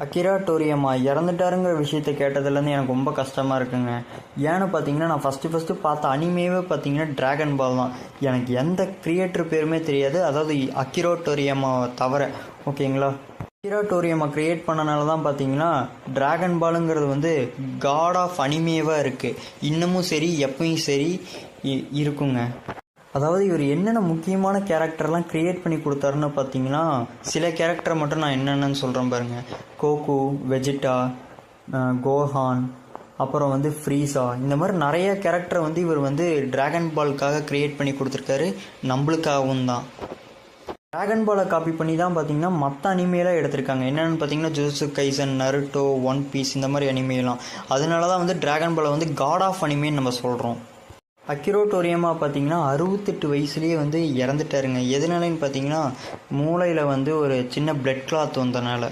அகிரா டோரியமா இறந்துட்டாருங்கிற விஷயத்தை கேட்டதுலேருந்து எனக்கு ரொம்ப கஷ்டமாக இருக்குங்க. ஏன்னு பார்த்தீங்கன்னா, நான் ஃபஸ்ட்டு பார்த்த அனிமேவே பார்த்தீங்கன்னா டிராகன் பால் தான். எனக்கு எந்த கிரியேட்டர் பேருமே தெரியாது, அதாவது அகிரா டோரியமாவை தவிர. ஓகேங்களா? அகிரா டோரியமா கிரியேட் பண்ணனால தான் பார்த்தீங்கன்னா டிராகன் பாலுங்கிறது வந்து காட் ஆஃப் அனிமேவாக இருக்குது. இன்னமும் சரி, எப்பயும் சரி இருக்குங்க. அதாவது இவர் என்னென்ன முக்கியமான கேரக்டர்லாம் க்ரியேட் பண்ணி கொடுத்தாருன்னு பார்த்தீங்கன்னா, சில கேரக்டரை மட்டும் நான் என்னென்னு சொல்கிறேன் பாருங்கள். கோகு, வெஜிட்டா, கோஹான், அப்புறம் வந்து ஃப்ரீஸா, இந்த மாதிரி நிறைய கேரக்டரை வந்து இவர் வந்து டிராகன் பாலுக்காக க்ரியேட் பண்ணி கொடுத்துருக்காரு, நம்மளுக்காகவும் தான். டிராகன் பாலை காப்பி பண்ணி தான் பார்த்தீங்கன்னா மற்ற அனிமையெல்லாம் எடுத்திருக்காங்க. என்னென்னு பார்த்தீங்கன்னா Jujutsu Kaisen, Naruto, One Piece, இந்த மாதிரி அனிமையெல்லாம். அதனால தான் வந்து டிராகன் பாலை வந்து காட் ஆஃப் அனிமேன்னு நம்ம சொல்கிறோம். அகிரா டோரியமா பார்த்தீங்கன்னா 68 வயசுலேயே வந்து இறந்துட்டாருங்க. எதனாலன்னு பார்த்தீங்கன்னா மூளையில் வந்து ஒரு சின்ன பிளட் கிளாத் வந்தனால.